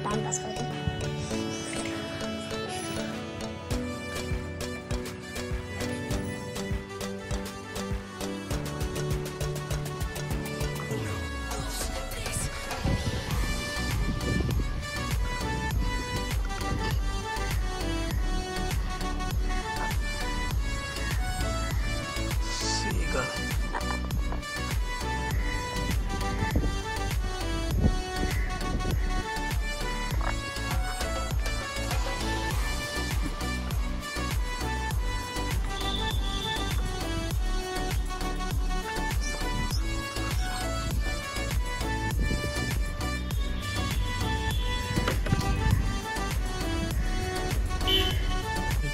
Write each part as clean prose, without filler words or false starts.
Time pass करते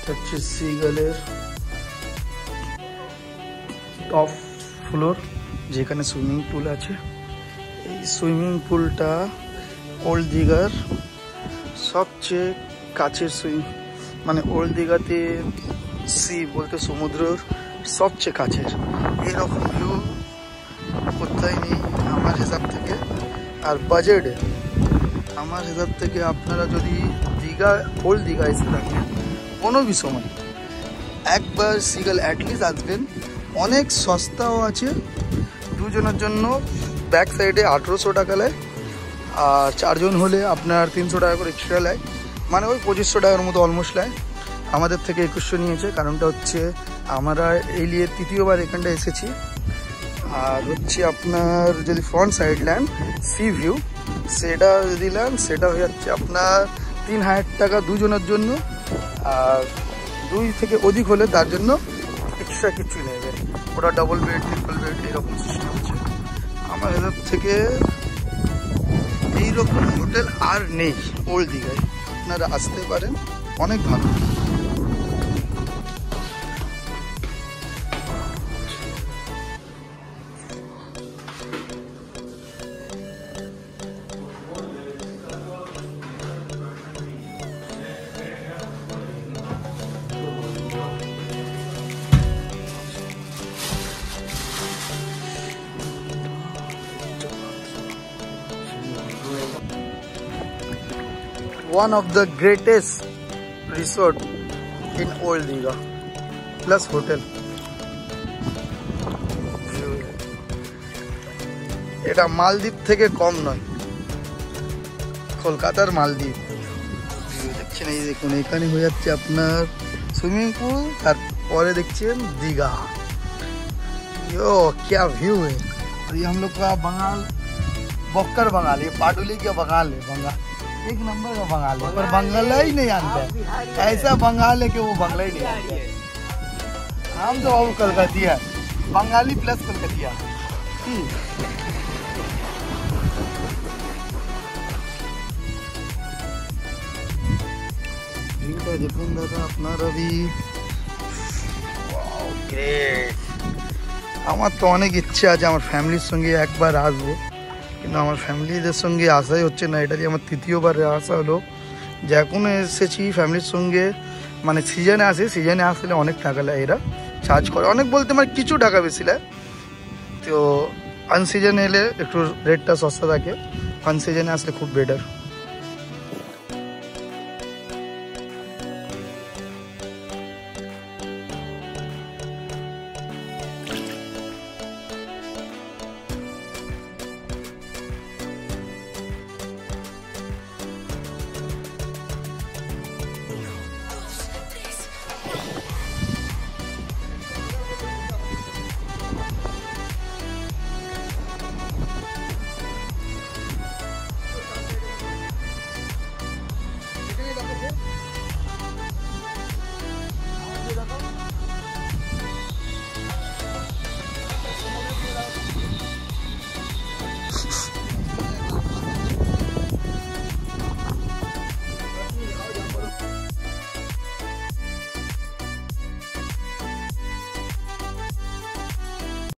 হচ্ছে সিগালের top floor যেখানে সুইমিং পুল আছে। এই সুইমিং পুলটা ওল্ড দীঘার সবচেয়ে কাছের মানে ওল্ড দীঘাতে সি বলতে সমুদ্রের সবচেয়ে কাছের। এরকম ভিউ কোথায় নেই আমার হিসাব থেকে। আর বাজেটে আমার হিসাব থেকে আপনারা যদি দীঘা ওল্ড দীঘা এসে থাকেন কোনো भी সময় একবার সিগাল অ্যাটলিস্ট আসবেন। অনেক সস্তাও আছে, দুজনের জন্য ব্যাক সাইডে 1800 টাকা নেয়, আর চারজন হলে আপনার 300 টাকা করে এক্সট্রা নেয়, মানে ওই 2500 টাকার মতো অলমোস্ট নেয়। আমাদের থেকে 2100 নিয়েছে, কারণটা হচ্ছে আমরা এই নিয়ে তৃতীয়বার এখানটা এসেছি। আর হচ্ছে আপনার যদি ফ্রন্ট সাইড নেন সি ভিউ সেটা যদি নেন সেটা হয়ে যাচ্ছে আপনার 3000 টাকা দুজনের জন্য, আর 2 থেকে অধিক হলে তার জন্য এক্সট্রা কিছু নেবে। ওটা ডাবল বেড ট্রিপল বেড এরকম সিস্টেম আছে। আমার এদের থেকে এইরকম হোটেল আর নেই ওল্ড দীঘায়, আপনারা আসতে পারেন, অনেক ভালো। One of the greatest resort in Old Diga plus hotel. এটা মালদ্বীপ থেকে কম নয়, কলকাতার মালদ্বীপ। দেখছেন এই দেখুন এখানে হয়ে যাচ্ছে আপনার সুইমিং পুল, তারপরে দেখছেন दीघा। यो क्या व्यू है। और ये हम लोग का बंगाल बक्कर बंगाल, ये पाटुली का बंगाल है, बंगाल एक नंबर का बंगाल है, पर बंगाला ही नहीं आता है। ऐसा बंगाल है कि वो बंगला ही नहीं आता है। हम तो वो कलकतिया बंगाली प्लस कलकतिया। দেখুন দাদা আপনার अभी গ্রেট। আমার তো অনেক ইচ্ছে আছে আমার ফ্যামিলির সঙ্গে একবার আসবো, কিন্তু আমার ফ্যামিলিদের সঙ্গে আসাই হচ্ছে না। এটা দিয়ে আমার তৃতীয়বার আসা হলো। যখন এসেছি ফ্যামিলির সঙ্গে মানে সিজনে আসে, সিজনে আসলে অনেক টাকা নেয়, এরা চার্জ করে অনেক, বলতে মানে কিছু টাকা বেশি নেয়। তো আনসিজনে এলে একটু রেটটা সস্তা থাকে, আনসিজনে আসলে খুব বেটার।